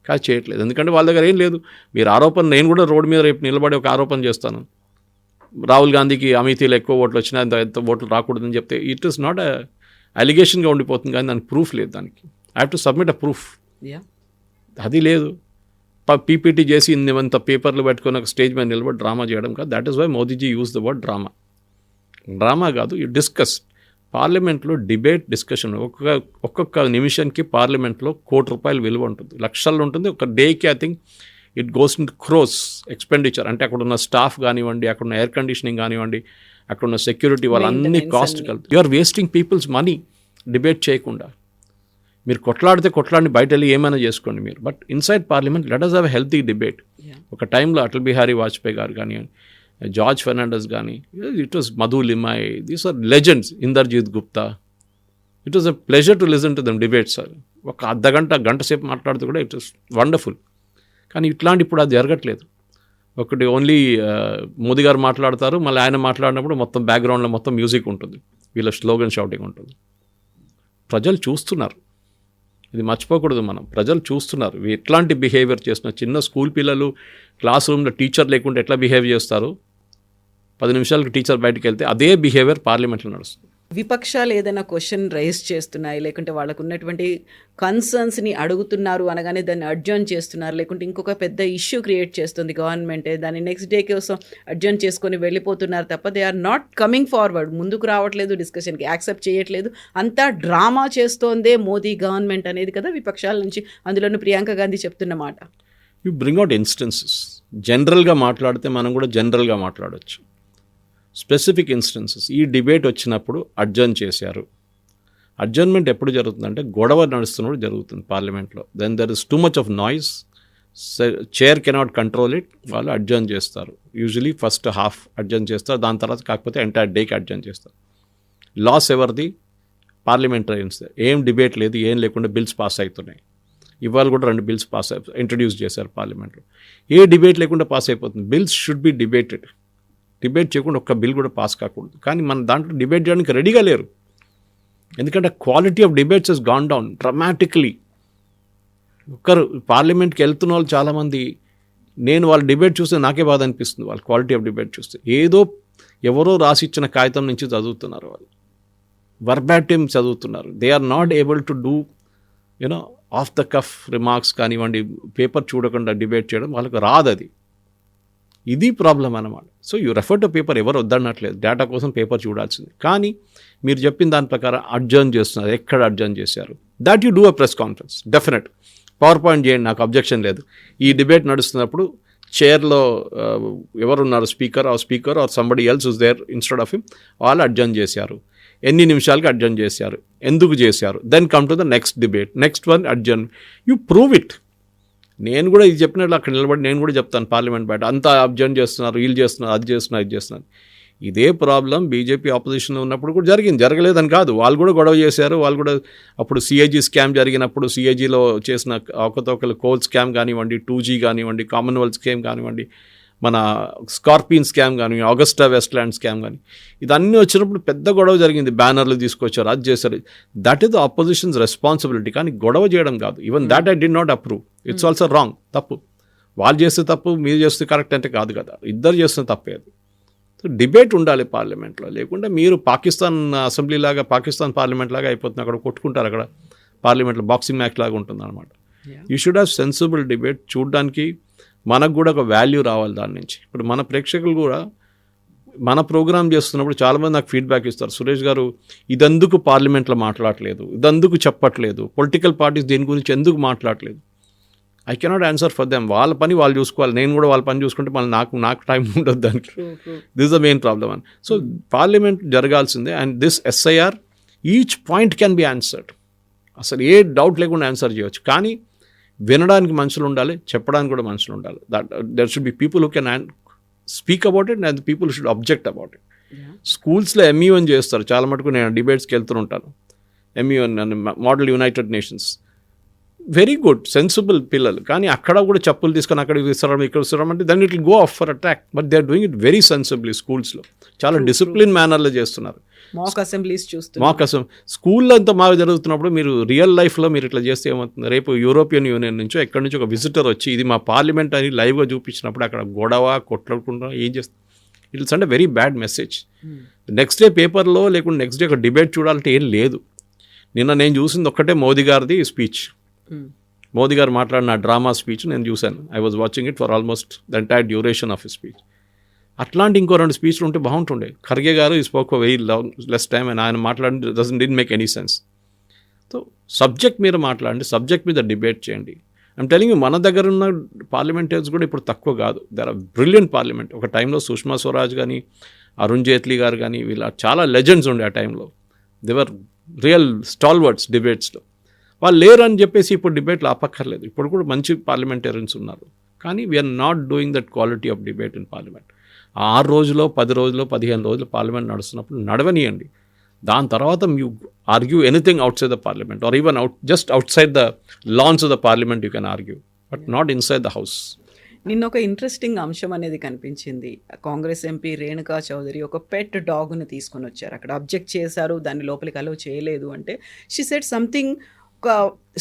కానీ చేయట్లేదు. ఎందుకంటే వాళ్ళ దగ్గర ఏం లేదు. మీరు ఆరోపణ, నేను కూడా రోడ్డు మీద రేపు నిలబడి ఒక ఆరోపణ చేస్తాను, రాహుల్ గాంధీకి అమితీలో ఎక్కువ ఓట్లు వచ్చినా ఎంత ఓట్లు రాకూడదని చెప్తే ఇట్ ఈస్ నాట్ ఎ అలిగేషన్గా ఉండిపోతుంది, కానీ దానికి ప్రూఫ్ లేదు. దానికి I have to submit a proof. అది లేదు. పీపీటీ చేసి ఇంత పేపర్లు పెట్టుకొని ఒక స్టేజ్ మీద నిలబడి డ్రామా చేయడం కాదు. That is why Modiji use the word drama. Drama కాదు, యూ డిస్కస్. పార్లమెంట్లో డిబేట్, డిస్కషన్. ఒక్కొక్క నిమిషానికి పార్లమెంట్లో ₹1,00,00,000 విలువ ఉంటుంది, లక్షల్లో ఉంటుంది. ఒక డేకి I think it goes in crores expenditure. అంటే అక్కడ ఉన్న స్టాఫ్ కానివ్వండి, అక్కడ ఉన్న ఎయిర్ కండిషనింగ్ కానివ్వండి, అక్కడ ఉన్న సెక్యూరిటీ, వాళ్ళన్ని కాస్ట్ కలిపి you are wasting people's money debate చేయకుండా. మీరు కొట్లాడిని బయట వెళ్ళి ఏమైనా చేసుకోండి మీరు, but inside parliament let us have a healthy debate. ఒక టైంలో అటల్ బిహారీ వాజ్పేయి గారు కానీ, జార్జ్ ఫెర్నాండెస్ కానీ, it was Madhu Limaye, these are legends, Inderjit Gupta. It was a pleasure to listen to them debates. Sir ఒక గంట సేపు మాట్లాడుతూ కూడా ఇట్ వాస్ వండర్ఫుల్. కానీ ఇట్లాంటి ఇప్పుడు అది జరగట్లేదు. ఒకటి ఓన్లీ మోదీ గారు మాట్లాడతారు, మళ్ళీ ఆయన మాట్లాడినప్పుడు మొత్తం బ్యాక్గ్రౌండ్లో మొత్తం మ్యూజిక్ ఉంటుంది, వీళ్ళ స్లోగన్ షౌటింగ్ ఉంటుంది. ప్రజలు చూస్తున్నారు. ఇది మర్చిపోకూడదు మనం. ప్రజలు చూస్తున్నారు ఎట్లాంటి బిహేవియర్ చేస్తున్నారు. చిన్న స్కూల్ పిల్లలు క్లాస్ రూమ్లో టీచర్ లేకుండా ఎట్లా బిహేవ్ చేస్తారు, 10 నిమిషాలకు టీచర్ బయటకు వెళ్తే అదే బిహేవియర్ పార్లమెంట్లో నడుస్తుంది.
విపక్షాలు ఏదైనా క్వశ్చన్ రైజ్ చేస్తున్నాయి, లేకుంటే వాళ్ళకు ఉన్నటువంటి కన్సర్న్స్ని అడుగుతున్నారు అనగానే దాన్ని అడ్జర్న్ చేస్తున్నారు, లేకుంటే ఇంకొక పెద్ద ఇష్యూ క్రియేట్ చేస్తుంది గవర్నమెంటే, దాన్ని నెక్స్ట్ డే కోసం అడ్జర్న్ చేసుకొని వెళ్ళిపోతున్నారు తప్ప they are not coming forward, ముందుకు రావట్లేదు, డిస్కషన్కి యాక్సెప్ట్ చేయట్లేదు, అంతా డ్రామా చేస్తోందే మోదీ గవర్నమెంట్ అనేది కదా విపక్షాల నుంచి, అందులోనూ ప్రియాంక గాంధీ చెప్తున్న మాట.
You bring out instances. జనరల్గా మాట్లాడితే మనం కూడా జనరల్గా మాట్లాడవచ్చు. స్పెసిఫిక్ ఇన్స్టెన్సెస్ ఈ డిబేట్ వచ్చినప్పుడు అడ్జర్న్ చేశారు. అడ్జర్న్మెంట్ ఎప్పుడు జరుగుతుందంటే గొడవ నడుస్తున్నప్పుడు జరుగుతుంది పార్లమెంట్లో. Then there is too much of noise, chair cannot control it, వాళ్ళు అడ్జర్న్ చేస్తారు. యూజువలీ ఫస్ట్ హాఫ్ అడ్జర్న్ చేస్తారు, దాని తర్వాత కాకపోతే ఎంటైర్ డేకి అడ్జర్న్ చేస్తారు. లాస్ ఎవరిది? పార్లమెంటరియన్స్. ఏం డిబేట్ లేదు, ఏం లేకుండా బిల్స్ పాస్ అవుతున్నాయి. ఇవాళ కూడా 2 బిల్స్ ఇంట్రడ్యూస్ చేశారు పార్లమెంట్లో. ఏ డిబేట్ లేకుండా పాస్ అయిపోతుంది. Bills should be debated. Debate చేయకుండా ఒక్క బిల్ కూడా పాస్ కాకూడదు. కానీ మన దాంట్లో డిబేట్ చేయడానికి రెడీగా లేరు. ఎందుకంటే quality of debates has gone down dramatically. ఒక్కరు పార్లమెంట్కి వెళ్తున్న వాళ్ళు చాలామంది, నేను వాళ్ళ డిబేట్ చూస్తే నాకే బాధ అనిపిస్తుంది. వాళ్ళ క్వాలిటీ ఆఫ్ డిబేట్ చూస్తే ఏదో ఎవరో రాసిచ్చిన కాగితం నుంచి చదువుతున్నారు, వాళ్ళు వర్బాటిమ్ చదువుతున్నారు. They are not able to do you know off the cuff remarks కానివ్వండి, పేపర్ చూడకుండా డిబేట్ చేయడం వాళ్ళకు రాదు. అది ఇది ప్రాబ్లం అన్నమాట. So you refer to paper, ఎవరు వద్దన్నట్లేదు, డేటా కోసం పేపర్ చూడాల్సింది. కానీ మీరు చెప్పిన దాని ప్రకారం అడ్జర్న్ చేస్తున్నారు. ఎక్కడ అడ్జర్న్ చేశారు? That you do a press conference definite. Power point చేయండి, నాకు అబ్జెక్షన్ లేదు. ఈ డిబేట్ నడుస్తున్నప్పుడు చైర్లో ఎవరున్నారు, speaker or somebody else is there instead of him, వాళ్ళు అడ్జర్న్ చేశారు. ఎన్ని నిమిషాలకి అడ్జర్న్ చేశారు, ఎందుకు చేశారు, then come to the next debate, next one adjourn. You prove it. నేను కూడా ఇది చెప్పినట్లు అక్కడ నిలబడి నేను కూడా చెప్తాను పార్లమెంట్ బయట, అంతా అబ్జర్న్ చేస్తున్నారు, వీళ్ళు చేస్తున్నారు, అది చేస్తున్నారు, ఇది చేస్తున్నారు. ఇదే ప్రాబ్లం బీజేపీ ఆపోజిషన్లో ఉన్నప్పుడు కూడా జరిగింది. జరగలేదని కాదు, వాళ్ళు కూడా గొడవ చేశారు. వాళ్ళు కూడా అప్పుడు సిఏజీ స్కామ్ జరిగినప్పుడు సిఏజీలో చేసిన అవకతవకలు, కోల్ స్కామ్ కానివ్వండి, 2G కానివ్వండి, కామన్వెల్త్ స్కామ్ కానివ్వండి, మన స్కార్పియన్ స్కామ్ కానీ, ఆగస్టా వెస్ట్లాండ్ స్కామ్ కానీ, ఇదన్నీ వచ్చినప్పుడు పెద్ద గొడవ జరిగింది. బ్యానర్లు తీసుకొచ్చారు, అది చేశారు. That is the oppositions responsibility. కానీ గొడవ చేయడం కాదు. Even that I did not approve. It's also wrong, తప్పు. వాళ్ళు చేస్తే తప్పు, మీరు చేస్తే కరెక్ట్ అంటే కాదు కదా, ఇద్దరు చేస్తున్న తప్పే అది. సో డిబేట్ ఉండాలి పార్లమెంట్లో, లేకుండా మీరు పాకిస్తాన్ అసెంబ్లీ లాగా, పాకిస్తాన్ పార్లమెంట్ లాగా అయిపోతుంది. అక్కడ కొట్టుకుంటారు, అక్కడ పార్లమెంట్లో బాక్సింగ్ మ్యాచ్ లాగా ఉంటుంది అనమాట. You should have sensible debate. చూడడానికి మనకు కూడా ఒక వాల్యూ రావాలి దాని నుంచి. ఇప్పుడు మన ప్రేక్షకులు కూడా మన ప్రోగ్రామ్ చేస్తున్నప్పుడు చాలామంది నాకు ఫీడ్బ్యాక్ ఇస్తారు, సురేష్ గారు ఇదందుకు పార్లమెంట్లో మాట్లాడలేదు, ఇదందుకు చెప్పట్లేదు, పొలిటికల్ పార్టీస్ దీని గురించి ఎందుకు మాట్లాడలేదు. I cannot answer for them. వాళ్ళ పని వాళ్ళు చూసుకోవాలి, నేను కూడా వాళ్ళ పని చూసుకుంటే మళ్ళీ నాకు టైం ఉండదు దానికి. దిస్ ద మెయిన్ ప్రాబ్లమ్ అని. సో పార్లమెంట్ జరగాల్సిందే. And this SIR each point can be answered. అసలు ఏ డౌట్ లేకుండా ఆన్సర్ చేయవచ్చు. కానీ వినడానికి మనుషులు ఉండాలి, చెప్పడానికి కూడా మనుషులు ఉండాలి. That there should be people who can speak about it and people should object about it. స్కూల్స్లో MUN చేస్తారు చాలా మటుకు. నేను డిబేట్స్కి వెళ్తుంటాను. MUN model United nations, very good sensible పిల్లలు. కానీ అక్కడ కూడా చెప్పులు తీసుకొని అక్కడికి తీసుకురావడం, ఇక్కడ తీసుకురావడం అంటే then it will go off for attack. But they are doing it very sensibly. స్కూల్స్లో చాలా డిసిప్లిన్ మేనర్లో చేస్తున్నారు.
మాక్ అసెంబ్లీస్ చూస్తున్నారు.
మాక్ అసెంబ్లీ స్కూల్లో అంతా మాకు జరుగుతున్నప్పుడు మీరు రియల్ లైఫ్లో మీరు ఇట్లా చేస్తే ఏమవుతుంది? రేపు యూరోపియన్ యూనియన్ నుంచో ఎక్కడి నుంచి ఒక విజిటర్ వచ్చి ఇది మా పార్లమెంట్ అని లైవ్గా చూపించినప్పుడు అక్కడ గొడవ కొట్లాడుకుంటా ఏం చేస్తుంది? ఇట్ ఇస్ అంటే very bad message. Next day పేపర్లో లేకుంటే నెక్స్ట్ డే ఒక డిబేట్ చూడాలంటే ఏం లేదు. నిన్న నేను చూసింది ఒక్కటే మోదీ గారిది స్పీచ్. మోదీ గారు మాట్లాడిన డ్రామా స్పీచ్ నేను చూశాను. I was watching it for almost the entire duration of speech. అట్లాంటి ఇంకో 2 స్పీచ్లు ఉంటే బాగుంటుండే. ఖర్గే గారు ఈ spoke for very less time and ఆయన మాట్లాడి did make any sense. So subject మీరు మాట్లాడండి, సబ్జెక్ట్ మీద డిబేట్ చేయండి. ఐమ్ టెలింగ్ యూ, మన దగ్గర ఉన్న పార్లమెంటరీస్ కూడా ఇప్పుడు తక్కువ కాదు. There are brilliant parliament. ఒక టైంలో సుష్మా స్వరాజ్ కానీ, అరుణ్ జైట్లీ గారు కానీ, వీళ్ళ చాలా లెజెండ్స్ ఉండే ఆ టైంలో. దేవర్ రియల్ స్టాల్వర్డ్స్ డిబేట్స్లో. వాళ్ళు లేరు అని చెప్పేసి ఇప్పుడు డిబేట్లు ఆపక్కర్లేదు. ఇప్పుడు కూడా మంచి పార్లమెంటేరియన్స్ ఉన్నారు. కానీ we're not doing that quality of debate in parliament. 6 రోజులో 10 రోజులో 15 రోజులు పార్లమెంట్ నడుస్తున్నప్పుడు నడవనియండి. దాని తర్వాత you argue anything outside the parliament or even just outside the lawns of the parliament you can argue, but not inside the house.
నిన్న ఒక ఇంట్రెస్టింగ్ అంశం అనేది కనిపించింది. కాంగ్రెస్ ఎంపీ రేణుకా చౌదరి ఒక పెట్ డాగ్ని తీసుకొని వచ్చారు. అక్కడ అబ్జెక్ట్ చేశారు, దాన్ని లోపలికి అలౌ చేయలేదు అంటే షీ సెడ్ సంథింగ్ ఒక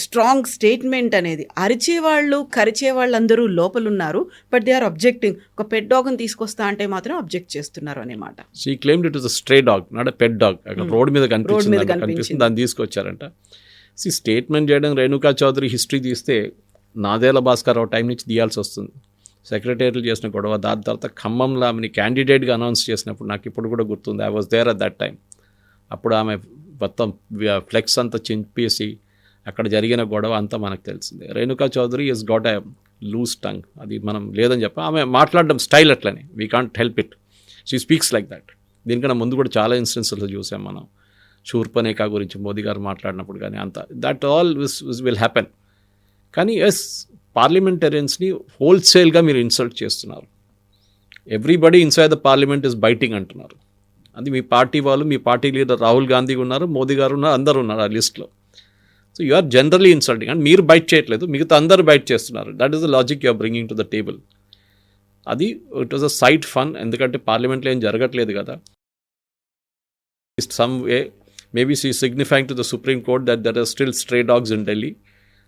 స్ట్రాంగ్ స్టేట్మెంట్ అనేది. అరిచేవాళ్ళు కరిచేవాళ్ళు అందరూ లోపలున్నారు, బట్ దే ఆర్ అబ్జెక్టింగ్. ఒక పెట్ డాగ్ని తీసుకొస్తా అంటే మాత్రం అబ్జెక్ట్ చేస్తున్నారు అనేమాట.
She claimed it is a stray dog, not a pet dog. అక్కడ రోడ్ మీద కనిపిస్తుంది, దాన్ని తీసుకొచ్చారంట. స్టేట్మెంట్ చేయడం రేణుకా చౌదరి హిస్టరీ తీస్తే నాదేళ్ల భాస్కర్రావు టైం నుంచి తీయాల్సి వస్తుంది. సెక్రటరీలు చేసిన గొడవ, దాని తర్వాత ఖమ్మంలో ఆమెని క్యాండిడేట్గా అనౌన్స్ చేసినప్పుడు నాకు ఇప్పుడు కూడా గుర్తుంది. I was there at that time. అప్పుడు ఆమె మొత్తం ఫ్లెక్స్ అంతా చింపేసి అక్కడ జరిగిన గొడవ అంతా మనకు తెలిసిందే. Renuka Chowdhury is got a loose tongue, అది మనం లేదని చెప్పి ఆమె మాట్లాడడం స్టైల్ అట్లనే, we can't help it, she speaks like that. దీనికన్నా ముందు కూడా చాలా ఇన్స్టెన్సెస్ చూసాం మనం, శూర్పణఖ గురించి మోదీ గారు మాట్లాడినప్పుడు కానీ అంత, దట్ ఆల్ విల్ హ్యాపెన్. కానీ ఎస్, పార్లమెంటేరియన్స్ని హోల్సేల్గా మీరు ఇన్సల్ట్ చేస్తున్నారు. Everybody inside the parliament is biting అంటున్నారు. అది మీ పార్టీ వాళ్ళు, మీ పార్టీ లీడర్ రాహుల్ గాంధీ ఉన్నారు, మోదీ గారు ఉన్నారు, అందరూ ఉన్నారు ఆ లిస్ట్లో. So you are generally insulting, and మీరు బైట్ చేయట్లేదు, మిగతా అందరూ బైట్ చేస్తున్నారు. That is the logic you are bringing to the table. అది it was a sight fun, ఎందుకంటే పార్లమెంట్లో ఏం జరగట్లేదు కదా. Some way maybe she signifying to the supreme court that there are still stray dogs in Delhi.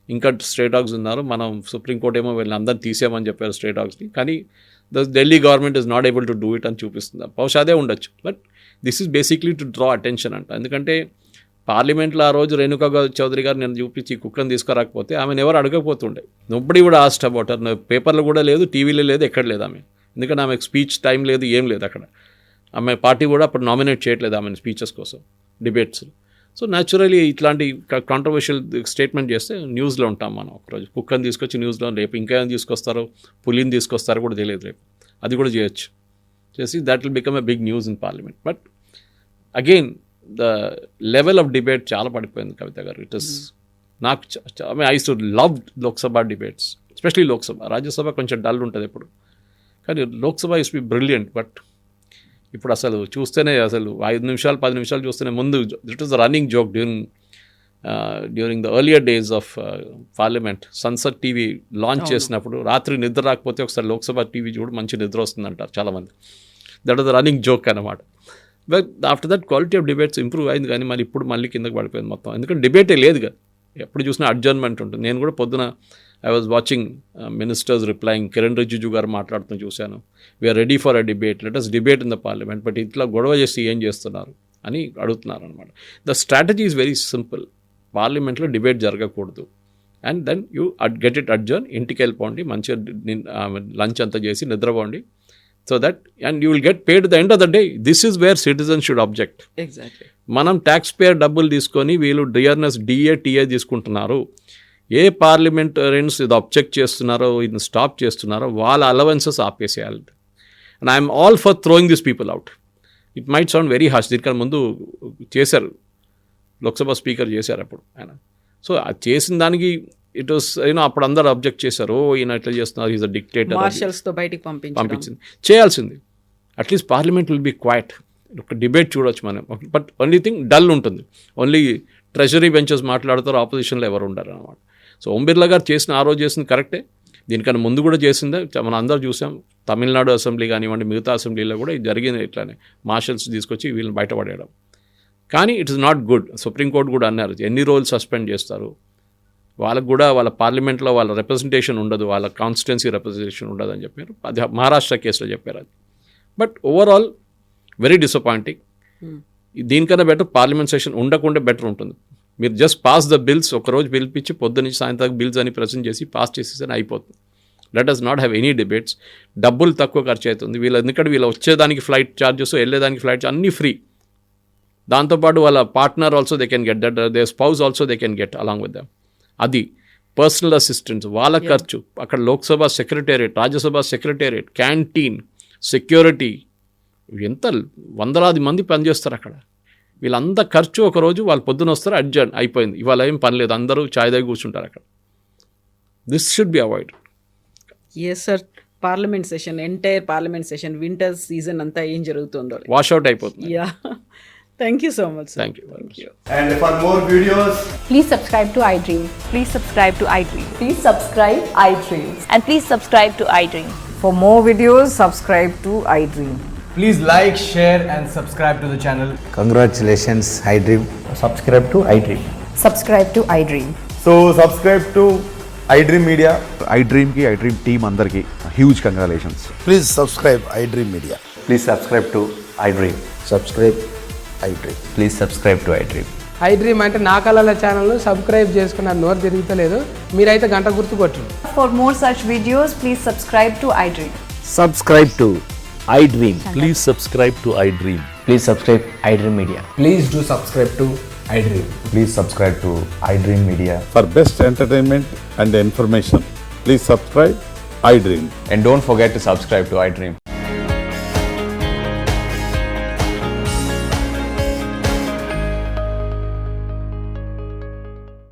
ఇంకా స్ట్రే డాగ్స్ ఉన్నారు, మనం సుప్రీంకోర్టు ఏమో వీళ్ళని అందరినీ తీసేయమని చెప్పారు స్ట్రే డాగ్స్ని, కానీ the Delhi government is not able to do it అని చూపిస్తుంది. బహుశా అదే ఉండొచ్చు, but this is basically to draw attention అంట. ఎందుకంటే పార్లమెంట్లో ఆ రోజు రేణుకా చౌదరి గారు నేను చూపించి కుక్కను తీసుకురాకపోతే ఆమెను ఎవరు అడగకపోతుండే. నొబ్బడి కూడా ఆస్ట్ అబౌట్ హర్. పేపర్లో కూడా లేదు, టీవీలో లేదు, ఎక్కడ లేదు ఆమె. ఎందుకంటే ఆమెకు స్పీచ్ టైం లేదు, ఏం లేదు అక్కడ. ఆమె పార్టీ కూడా అప్పుడు నామినేట్ చేయట్లేదు ఆమెను స్పీచెస్ కోసం, డిబేట్స్. సో న్యాచురలీ ఇట్లాంటి కాంట్రవర్షియల్ స్టేట్మెంట్ చేస్తే న్యూస్లో ఉంటాం మనం. ఒకరోజు కుక్కని తీసుకొచ్చి న్యూస్లో, రేపు ఇంకా ఏం తీసుకొస్తారో, పులిని తీసుకొస్తారో కూడా తెలియదు, రేపు అది కూడా చేయొచ్చు. చేసి that will become a big news in parliament. But again the level of debate చాలా పడిపోయింది కవిత గారు. ఇట్ ఇస్ నాకు I use to love Lok Sabha debates, especially Lok Sabha. Rajya Sabha కొంచెం డల్ ఉంటుంది ఎప్పుడు, కానీ Lok Sabha use be brilliant. But ఇప్పుడు అసలు చూస్తేనే, అసలు 5 నిమిషాలు 10 నిమిషాలు చూస్తేనే ముందు it is the running joke during the earlier days of parliament. Sunset TV launch చేసినప్పుడు రాత్రి నిద్ర రాకపోతే ఒకసారి లోక్సభ టీవీ చూడు, మంచి నిద్ర వస్తుందంటారు చాలామంది. That is the running joke అన్నమాట. But after that quality of debates improve అయింది, కానీ మరి ఇప్పుడు మళ్ళీ కిందకి పడిపోయింది మొత్తం. ఎందుకంటే డిబేటే లేదు కదా, ఎప్పుడు చూసినా అడ్జర్న్మెంట్ ఉంటుంది. నేను కూడా పొద్దున I was watching ministers replying, Kiran Rijiju గారు మాట్లాడుతూ చూశాను, we're ready for a debate, let us debate in the parliament. But ఇట్లా గొడవ చేసి ఏం చేస్తున్నారు అని అడుగుతున్నారు అనమాట. The strategy is very simple, పార్లమెంట్లో డిబేట్ జరగకూడదు, and then you get it adjourn, ఇంటికి వెళ్ళిపోండి, మంచిగా లంచ్ అంతా చేసి నిద్రపోండి. So that and you will get paid the end of the day. This is wear citizen should object.
Exactly. మనం
ట్యాక్స్ పేయర్ డబ్బులు తీసుకొని వీళ్ళు డిఆర్ఎస్ టీఏ తీసుకుంటున్నారు. ఏ పార్లమెంటరియన్స్ ఇది అబ్జెక్ట్ చేస్తున్నారో, ఇది స్టాప్ చేస్తున్నారో వాళ్ళ అలవెన్సెస్ ఆపేసేయాలి. And I'm all for throwing this people out. It might sound very harsh, దీనికన్నా ముందు చేశారు, లోక్సభ స్పీకర్ చేశారు అప్పుడు ఆయన. సో అది చేసిన దానికి ఇట్ వాస్ అప్పుడు అందరూ అబ్జెక్ట్ చేశారు, ఈయన ఇట్లా చేస్తున్నారు, ఈజ్ అ డిక్టేటర్,
మార్షల్స్తో బయటికి పంపించింది.
చేయాల్సింది. At least parliament will be quiet, ఒక డిబేట్ చూడొచ్చు మనం. బట్ ఓన్లీ థింగ్ డల్ ఉంటుంది, ఓన్లీ ట్రెజరీ బెంచెస్ మాట్లాడతారు, ఆపోజిషన్లో ఎవరు ఉండరు అనమాట. సో ఓం బిర్లా గారు చేసిన ఆ రోజు చేసింది కరెక్టే, దీనికన్నా ముందు కూడా చేసిందే మనం అందరూ చూసాం. తమిళనాడు అసెంబ్లీ కానివ్వండి, మిగతా అసెంబ్లీలో కూడా ఇది జరిగింది ఇట్లానే, మార్షల్స్ తీసుకొచ్చి వీళ్ళని బయటపడేయడం. కానీ it is not good. Supreme court కూడా అన్నారు, ఎన్ని రోజులు సస్పెండ్ చేస్తారు, వాళ్ళకు కూడా వాళ్ళ పార్లమెంట్లో వాళ్ళ రిప్రజెంటేషన్ ఉండదు, వాళ్ళ కాన్స్టిట్యున్సీ రిప్రజెంటేషన్ ఉండదు అని చెప్పారు. అది మహారాష్ట్ర కేసులో చెప్పారు అది. But overall very disappointing. దీనికన్నా బెటర్ పార్లమెంట్ సెషన్ ఉండకుండా బెటర్ ఉంటుంది. మీరు జస్ట్ పాస్ ద బిల్స్, ఒకరోజు పిలిపించి పొద్దున్నీ సాయంత్రం బిల్స్ అని ప్రజెంట్ చేసి పాస్ చేసేసని అయిపోతుంది. Let us not have any debates. డబ్బులు తక్కువ ఖర్చు అవుతుంది వీళ్ళు, ఎందుకంటే వీళ్ళు వచ్చేదానికి ఫ్లైట్ ఛార్జెస్, వెళ్ళేదానికి ఫ్లైట్ అన్నీ ఫ్రీ. దాంతోపాటు వాళ్ళ partner also they can get that, they spouse also they can get along with them. అది పర్సనల్ అసిస్టెంట్స్, వాళ్ళ ఖర్చు, అక్కడ Lok Sabha secretariat, Rajya Sabha secretariat, canteen, security, ఎంత వందలాది మంది పనిచేస్తారు అక్కడ. వీళ్ళంతా ఖర్చు ఒకరోజు వాళ్ళు పొద్దున వస్తారు, అడ్జర్న్ అయిపోయింది, ఇవాళ ఏం పని లేదు, అందరూ ఛాయ్ దగ్గర కూర్చుంటారు అక్కడ. This should be avoid.
Yes sir. Parliament session, entire parliament session, winter season అంతా ఏం జరుగుతుందో
వాష్అవుట్ అయిపోతుంది.
Yeah. Thank you so much.
Thank you.
And for more videos,
please subscribe to iDream.
Please subscribe to iDream.
Please subscribe iDream.
And please subscribe to iDream.
For more videos, subscribe to iDream.
please like, share and subscribe to the channel.
Congratulations, iDream.
Subscribe to iDream.
Subscribe to iDream.
So subscribe to iDream Media.
iDream కి iDream టీమ్ అందరికి huge congratulations.
Please subscribe iDream Media.
Please subscribe to iDream.
Subscribe iDream.
Please subscribe to iDream.
iDream అంటే నా కళల ఛానల్ను సబ్స్క్రైబ్ చేసుకున్న నోరు తిరుగుతలేదు, మీరైతే గంట గుర్తు కొట్టండి.
For more such videos, please subscribe to iDream.
Subscribe to iDream. Please subscribe to iDream.
Please subscribe iDream Media.
Please do subscribe to iDream.
Please subscribe to iDream media.
For best entertainment and information, please subscribe iDream.
And don't forget to subscribe to iDream.